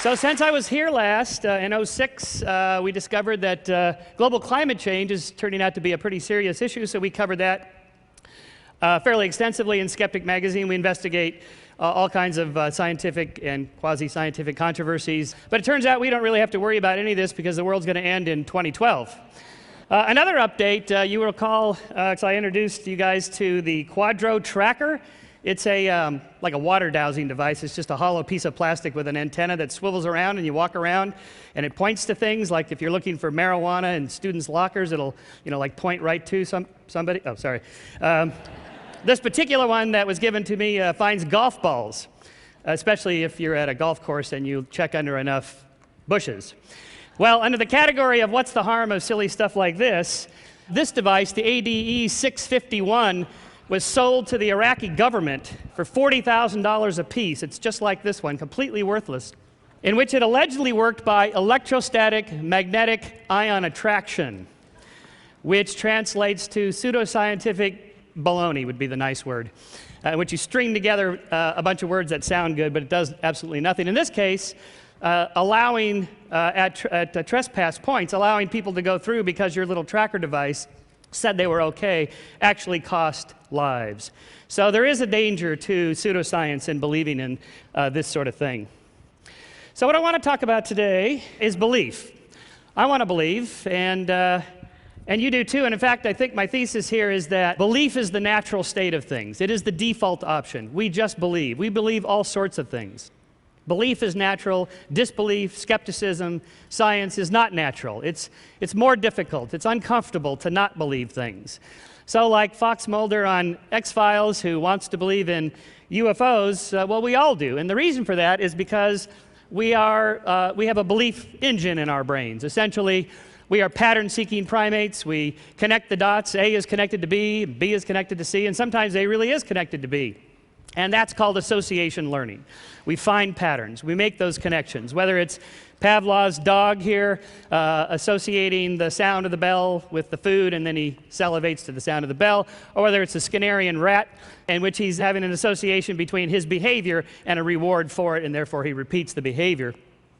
So since I was here last, in '06, we discovered that global climate change is turning out to be a pretty serious issue, so we covered that fairly extensively in Skeptic magazine. We investigate all kinds of scientific and quasi-scientific controversies. But it turns out we don't really have to worry about any of this because the world's going to end in 2012. Another update, you will recall, I introduced you guys to the Quadro Tracker. It's a like a water dowsing device. It's just a hollow piece of plastic with an antenna that swivels around, and you walk around, and it points to things. Like if you're looking for marijuana in students' lockers, it'll, like point right to somebody. Oh, sorry. This particular one that was given to me finds golf balls, especially if you're at a golf course and you check under enough bushes. Well, under the category of what's the harm of silly stuff like this device, the ADE 651, was sold to the Iraqi government for $40,000 a piece. It's just like this one, completely worthless, in which it allegedly worked by electrostatic magnetic ion attraction, which translates to pseudoscientific baloney, would be the nice word, in which you string together a bunch of words that sound good, but it does absolutely nothing. In this case, allowing, at trespass points, allowing people to go through because your little tracker device said they were okay, actually cost lives. So there is a danger to pseudoscience and believing in this sort of thing. So what I want to talk about today is belief. I want to believe, and you do too. And in fact, I think my thesis here is that belief is the natural state of things. It is the default option. We just believe. We believe all sorts of things. Belief is natural. Disbelief, skepticism, science is not natural. It's more difficult. It's uncomfortable to not believe things. So like Fox Mulder on X-Files, who wants to believe in UFOs, well, we all do. And the reason for that is because we have a belief engine in our brains. Essentially, we are pattern-seeking primates. We connect the dots. A is connected to B, B is connected to C, and sometimes A really is connected to B. And that's called association learning. We find patterns. We make those connections, whether it's Pavlov's dog here associating the sound of the bell with the food, and then he salivates to the sound of the bell, or whether it's a Skinnerian rat in which he's having an association between his behavior and a reward for it, and therefore he repeats the behavior.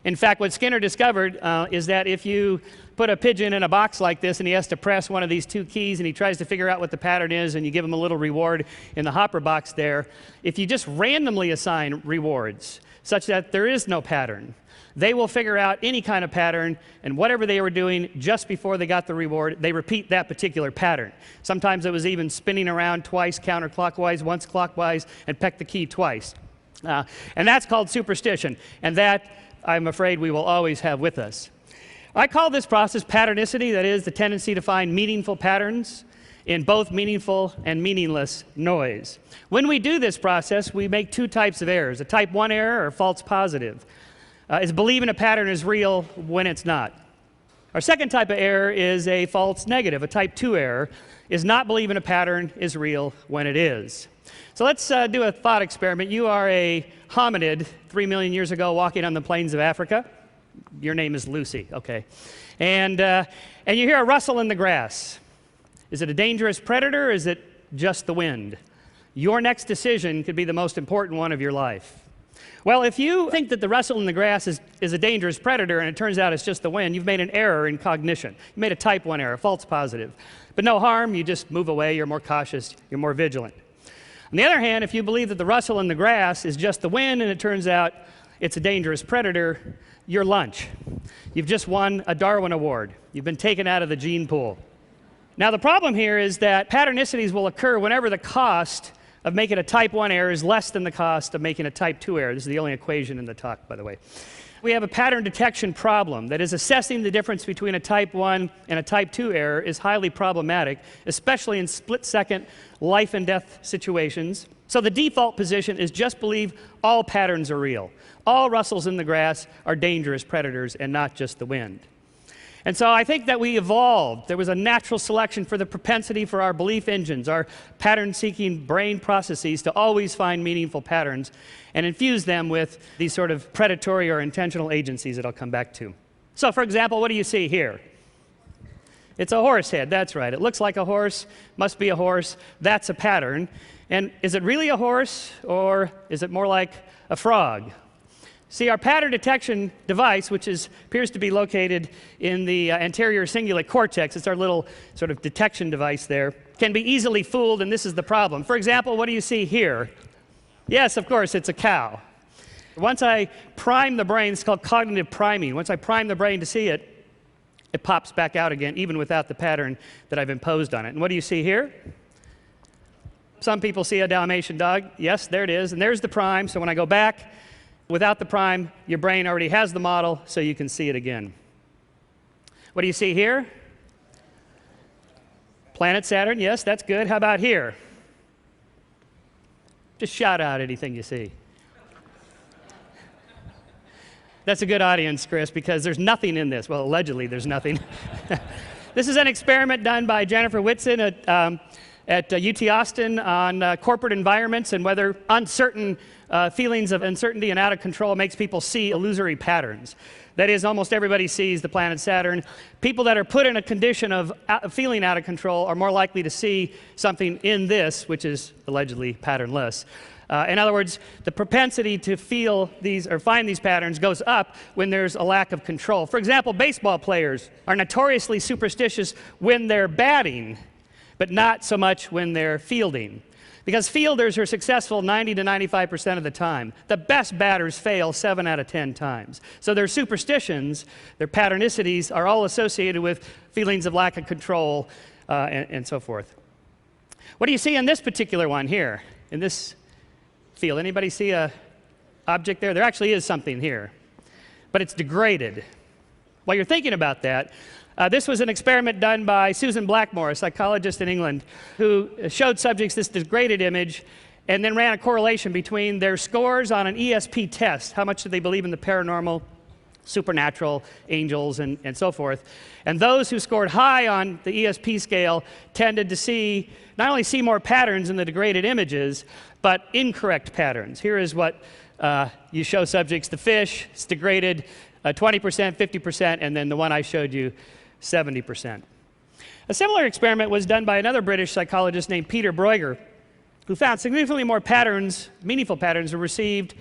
In fact, what Skinner discovered is that if you put a pigeon in a box like this and he has to press one of these two keys and he tries to figure out what the pattern is, and you give him a little reward in the hopper box there, if you just randomly assign rewards such that there is no pattern, they will figure out any kind of pattern, and whatever they were doing just before they got the reward, they repeat that particular pattern. Sometimes it was even spinning around twice counterclockwise, once clockwise, and peck the key twice. And that's called superstition, and that, I'm afraid, we will always have with us. I call this process patternicity, that is, the tendency to find meaningful patterns in both meaningful and meaningless noise. When we do this process, we make two types of errors. A type 1 error, or false positive, is believing a pattern is real when it's not. Our second type of error is a false negative. A type 2 error is not believing a pattern is real when it is. So let's do a thought experiment. You are a hominid 3 million years ago walking on the plains of Africa. Your name is Lucy, okay. And you hear a rustle in the grass. Is it a dangerous predator, or is it just the wind? Your next decision could be the most important one of your life. Well, if you think that the rustle in the grass is a dangerous predator and it turns out it's just the wind, you've made an error in cognition. You made a type 1 error, false positive. But no harm, you just move away, you're more cautious, you're more vigilant. On the other hand, if you believe that the rustle in the grass is just the wind and it turns out it's a dangerous predator, you're lunch. You've just won a Darwin Award. You've been taken out of the gene pool. Now the problem here is that patternicities will occur whenever the cost of making a type 1 error is less than the cost of making a type 2 error. This is the only equation in the talk, by the way. We have a pattern detection problem. That is, assessing the difference between a type 1 and a type 2 error is highly problematic, especially in split-second life and death situations. So the default position is just believe all patterns are real. All rustles in the grass are dangerous predators and not just the wind. And so I think that we evolved. There was a natural selection for the propensity for our belief engines, our pattern-seeking brain processes, to always find meaningful patterns and infuse them with these sort of predatory or intentional agencies that I'll come back to. So for example, what do you see here? It's a horse head, that's right. It looks like a horse, must be a horse. That's a pattern. And is it really a horse, or is it more like a frog? See, our pattern detection device, which appears to be located in the anterior cingulate cortex, it's our little sort of detection device there, can be easily fooled, and this is the problem. For example, what do you see here? Yes, of course, it's a cow. Once I prime the brain, it's called cognitive priming. Once I prime the brain to see it, it pops back out again, even without the pattern that I've imposed on it. And what do you see here? Some people see a Dalmatian dog. Yes, there it is. And there's the prime. So when I go back, without the prime, your brain already has the model, so you can see it again. What do you see here? Planet Saturn. Yes, that's good. How about here? Just shout out anything you see. That's a good audience, Chris, because there's nothing in this. Well, allegedly, there's nothing. This is an experiment done by Jennifer Whitson at UT Austin on corporate environments and whether uncertain feelings of uncertainty and out of control makes people see illusory patterns. That is, almost everybody sees the planet Saturn. People that are put in a condition of feeling out of control are more likely to see something in this, which is allegedly patternless. In other words, the propensity to feel these or find these patterns goes up when there's a lack of control. For example, baseball players are notoriously superstitious when they're batting, but not so much when they're fielding. Because fielders are successful 90 to 95% of the time. The best batters fail 7 out of 10 times. So their superstitions, their patternicities, are all associated with feelings of lack of control and so forth. What do you see in this particular one here, in this field? Anybody see a object there? There actually is something here, but it's degraded. While you're thinking about that, this was an experiment done by Susan Blackmore, a psychologist in England, who showed subjects this degraded image and then ran a correlation between their scores on an ESP test. How much did they believe in the paranormal, supernatural, angels, and so forth. And those who scored high on the ESP scale tended to not only see more patterns in the degraded images, but incorrect patterns. Here is what you show subjects. The fish, it's degraded 20%, 50%, and then the one I showed you, 70%. A similar experiment was done by another British psychologist named Peter Bruegger, who found significantly more patterns, meaningful patterns, were perceived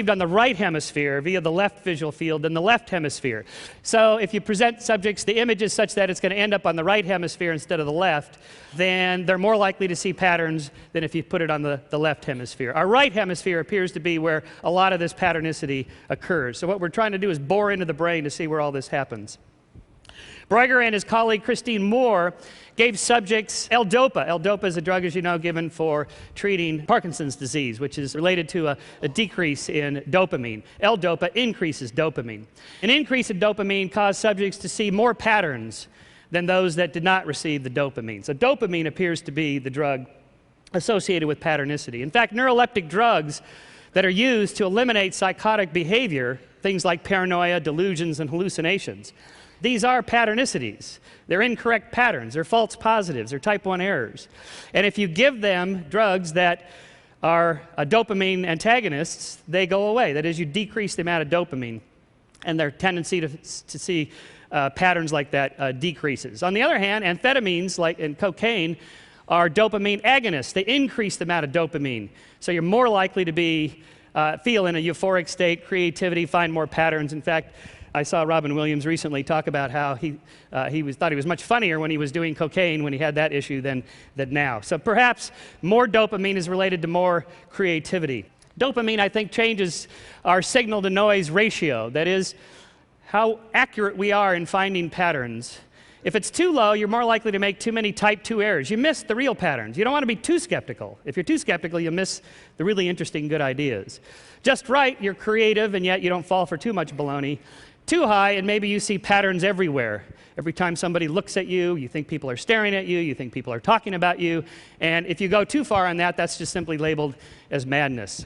on the right hemisphere via the left visual field than the left hemisphere. So if you present subjects the images such that it's going to end up on the right hemisphere instead of the left, then they're more likely to see patterns than if you put it on the left hemisphere. Our right hemisphere appears to be where a lot of this patternicity occurs. So what we're trying to do is bore into the brain to see where all this happens. Bruegger and his colleague Christine Moore gave subjects L-DOPA. L-DOPA is a drug, as you know, given for treating Parkinson's disease, which is related to a decrease in dopamine. L-DOPA increases dopamine. An increase in dopamine caused subjects to see more patterns than those that did not receive the dopamine. So dopamine appears to be the drug associated with patternicity. In fact, neuroleptic drugs that are used to eliminate psychotic behavior, things like paranoia, delusions, and hallucinations, these are patternicities. They're incorrect patterns. They're false positives. They're type 1 errors. And if you give them drugs that are dopamine antagonists, they go away. That is, you decrease the amount of dopamine, and their tendency to see patterns like that decreases. On the other hand, amphetamines and cocaine are dopamine agonists. They increase the amount of dopamine. So you're more likely to feel in a euphoric state, creativity, find more patterns. In fact, I saw Robin Williams recently talk about how he thought he was much funnier when he was doing cocaine when he had that issue than now. So perhaps more dopamine is related to more creativity. Dopamine, I think, changes our signal-to-noise ratio. That is, how accurate we are in finding patterns. If it's too low, you're more likely to make too many type 2 errors. You miss the real patterns. You don't want to be too skeptical. If you're too skeptical, you miss the really interesting good ideas. Just right, you're creative, and yet you don't fall for too much baloney. Too high, and maybe you see patterns everywhere. Every time somebody looks at you, you think people are staring at you, you think people are talking about you, and if you go too far on that, that's just simply labeled as madness.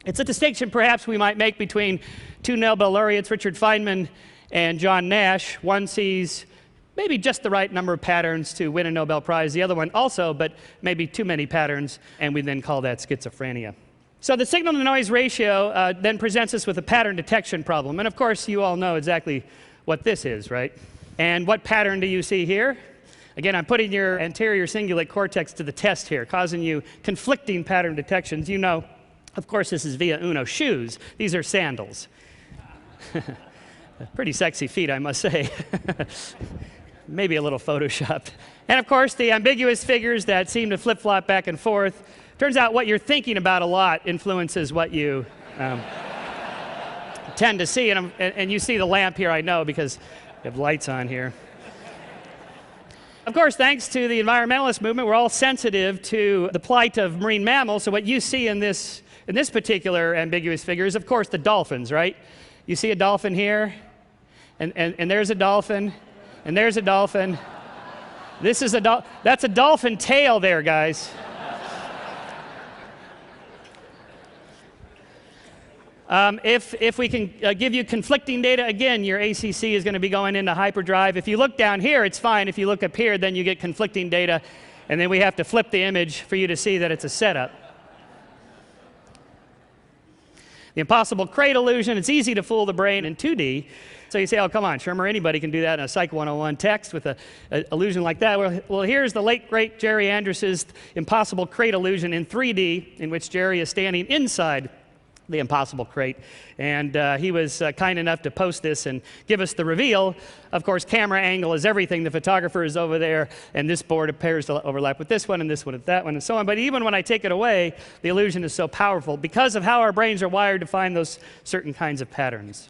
It's a distinction perhaps we might make between two Nobel laureates, Richard Feynman and John Nash. One sees maybe just the right number of patterns to win a Nobel Prize, the other one also, but maybe too many patterns, and we then call that schizophrenia. So the signal-to-noise ratio then presents us with a pattern detection problem. And of course, you all know exactly what this is, right? And what pattern do you see here? Again, I'm putting your anterior cingulate cortex to the test here, causing you conflicting pattern detections. You know Of course, this is via uno, shoes. These are sandals. Pretty sexy feet, I must say. Maybe a little photoshopped. And of course, the ambiguous figures that seem to flip-flop back and forth. Turns out what you're thinking about a lot influences what you tend to see. And you see the lamp here, I know, because we have lights on here. Of course, thanks to the environmentalist movement, we're all sensitive to the plight of marine mammals. So what you see in this particular ambiguous figure is, of course, the dolphins, right? You see a dolphin here, and there's a dolphin, and there's a dolphin. That's a dolphin tail there, guys. If we can give you conflicting data, again, your ACC is going to be going into hyperdrive. If you look down here, it's fine. If you look up here, then you get conflicting data, and then we have to flip the image for you to see that it's a setup. The impossible crate illusion, it's easy to fool the brain in 2D. So you say, oh, come on, Shermer, anybody can do that in a Psych 101 text with an illusion like that. Well, here's the late, great Jerry Andrus's impossible crate illusion in 3D, in which Jerry is standing inside the impossible crate. And he was kind enough to post this and give us the reveal. Of course, camera angle is everything. The photographer is over there, and this board appears to overlap with this one, and this one with that one, and so on. But even when I take it away, the illusion is so powerful because of how our brains are wired to find those certain kinds of patterns.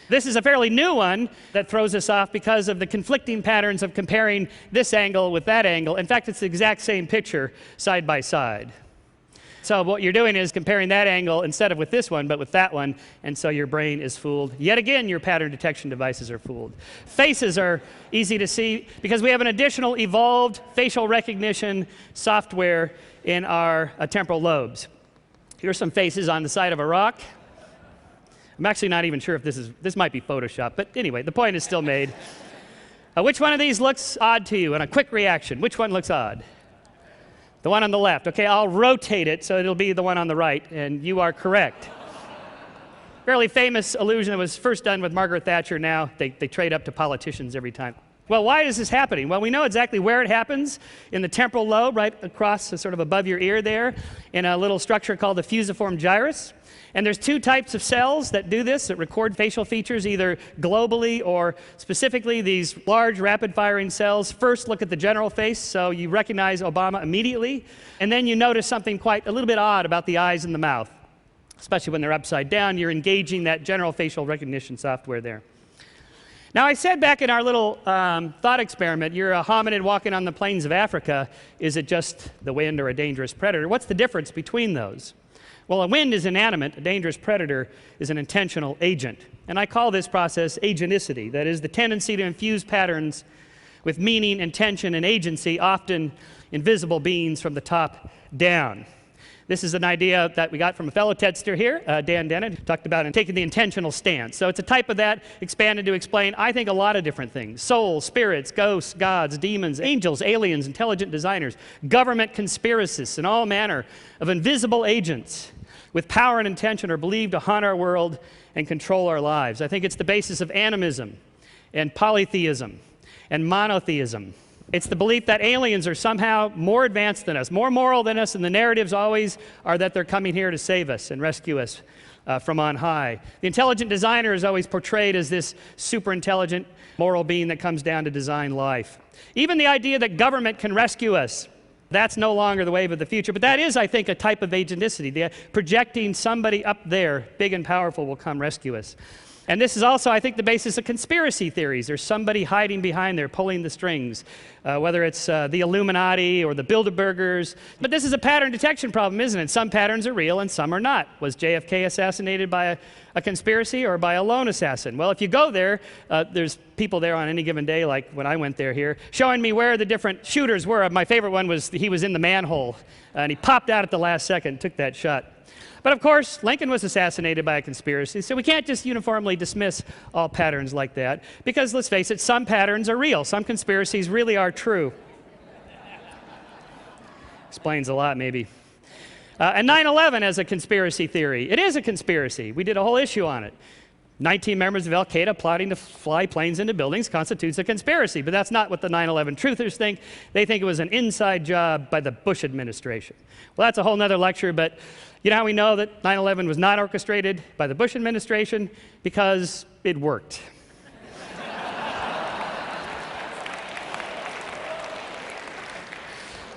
This is a fairly new one that throws us off because of the conflicting patterns of comparing this angle with that angle. In fact, it's the exact same picture side by side. So what you're doing is comparing that angle instead of with this one, but with that one, and so your brain is fooled. Yet again, your pattern detection devices are fooled. Faces are easy to see because we have an additional evolved facial recognition software in our temporal lobes. Here's some faces on the side of a rock. I'm actually not even sure if this might be Photoshop, but anyway, the point is still made. Which one of these looks odd to you? And a quick reaction, which one looks odd? The one on the left. Okay, I'll rotate it so it'll be the one on the right, and you are correct. Fairly famous illusion that was first done with Margaret Thatcher. Now they trade up to politicians every time. Well, why is this happening? Well, we know exactly where it happens, in the temporal lobe, right across, sort of above your ear there, in a little structure called the fusiform gyrus. And there's two types of cells that do this, that record facial features, either globally or specifically these large rapid-firing cells. First, look at the general face, so you recognize Obama immediately. And then you notice something quite a little bit odd about the eyes and the mouth. Especially when they're upside down, you're engaging that general facial recognition software there. Now, I said back in our little thought experiment, you're a hominid walking on the plains of Africa. Is it just the wind or a dangerous predator? What's the difference between those? Well, a wind is inanimate. A dangerous predator is an intentional agent. And I call this process agenticity. That is, the tendency to infuse patterns with meaning, intention, and agency, often invisible beings from the top down. This is an idea that we got from a fellow tedster here, Dan Dennett, who talked about taking the intentional stance. So it's a type of that expanded to explain, I think, a lot of different things. Souls, spirits, ghosts, gods, demons, angels, aliens, intelligent designers, government conspiracists, and all manner of invisible agents with power and intention are believed to haunt our world and control our lives. I think it's the basis of animism and polytheism and monotheism. It's the belief that aliens are somehow more advanced than us, more moral than us, and the narratives always are that they're coming here to save us and rescue us from on high. The intelligent designer is always portrayed as this super intelligent moral being that comes down to design life. Even the idea that government can rescue us, that's no longer the wave of the future, but that is, I think, a type of agenticity. The projecting somebody up there, big and powerful, will come rescue us. And this is also, I think, the basis of conspiracy theories. There's somebody hiding behind there, pulling the strings, whether it's the Illuminati or the Bilderbergers. But this is a pattern detection problem, isn't it? Some patterns are real and some are not. Was JFK assassinated by a conspiracy or by a lone assassin? Well, if you go there, there's people there on any given day, like when I went there here, showing me where the different shooters were. My favorite one was he was in the manhole, and he popped out at the last second and took that shot. But of course, Lincoln was assassinated by a conspiracy, so we can't just uniformly dismiss all patterns like that, because let's face it, some patterns are real. Some conspiracies really are true. Explains a lot, maybe. And 9/11 as a conspiracy theory. It is a conspiracy. We did a whole issue on it. 19 members of Al-Qaeda plotting to fly planes into buildings constitutes a conspiracy. But that's not what the 9/11 truthers think. They think it was an inside job by the Bush administration. Well, that's a whole nother lecture, but you know how we know that 9/11 was not orchestrated by the Bush administration? Because it worked.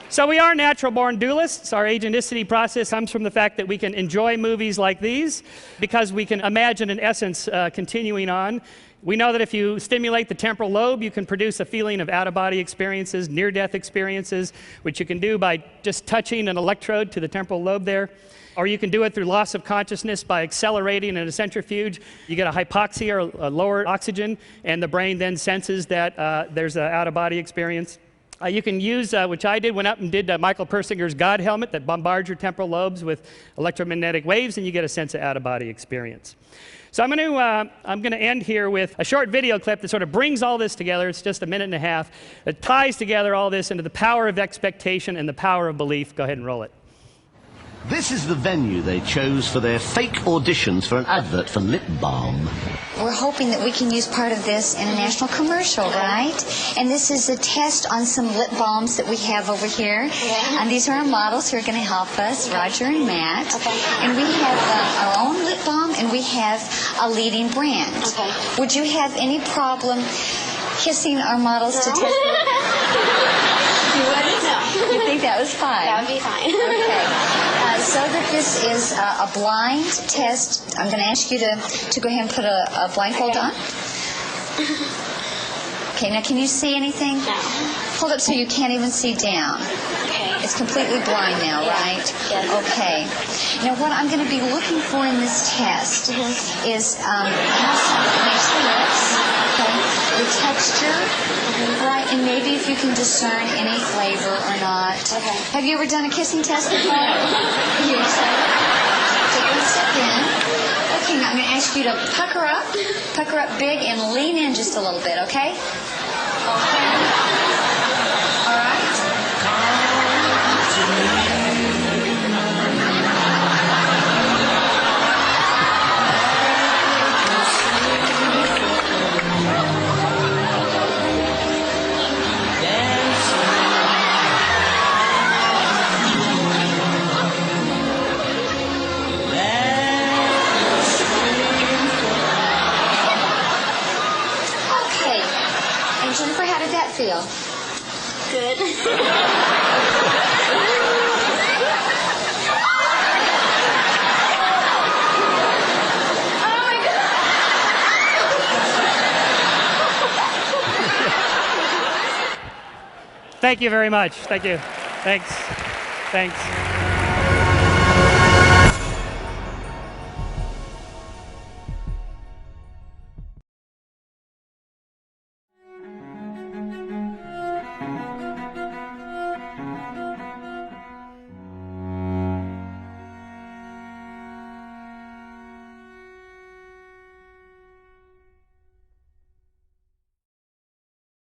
So we are natural-born dualists. Our agenticity process comes from the fact that we can enjoy movies like these because we can imagine an essence continuing on. We know that if you stimulate the temporal lobe, you can produce a feeling of out-of-body experiences, near-death experiences, which you can do by just touching an electrode to the temporal lobe there. Or you can do it through loss of consciousness by accelerating in a centrifuge. You get a hypoxia or a lower oxygen, and the brain then senses that there's an out-of-body experience. You can use, which I did, went up and did Michael Persinger's God helmet that bombards your temporal lobes with electromagnetic waves, and you get a sense of out-of-body experience. So I'm going to end here with a short video clip that sort of brings all this together. It's just a minute and a half. It ties together all this into the power of expectation and the power of belief. Go ahead and roll it. This is the venue they chose for their fake auditions for an advert for lip balm. We're hoping that we can use part of this in a national commercial, right? And this is a test on some lip balms that we have over here. And these are our models who are going to help us, Roger and Matt. And we have our own lip balm, and we have a leading brand. Would you have any problem kissing our models to test them? You wouldn't? No. You think that was fine? That would be fine. Okay. So that this is a blind test, I'm going to ask you to go ahead and put a blindfold on. Okay, now can you see anything? No. Hold up so you can't even see down. Okay. It's completely blind now, right? Yes. Okay. Now what I'm going to be looking for in this test is how something makes the lips, okay, the texture, right, and maybe if you can discern any flavor or not. Okay. Have you ever done a kissing test before? You excited? Take one step in. Okay, now I'm going to ask you to pucker up big, and lean in just a little bit, okay? Okay. All right. Jennifer, how did that feel? Good. Oh my God! Thank you very much. Thank you. Thanks. Thanks.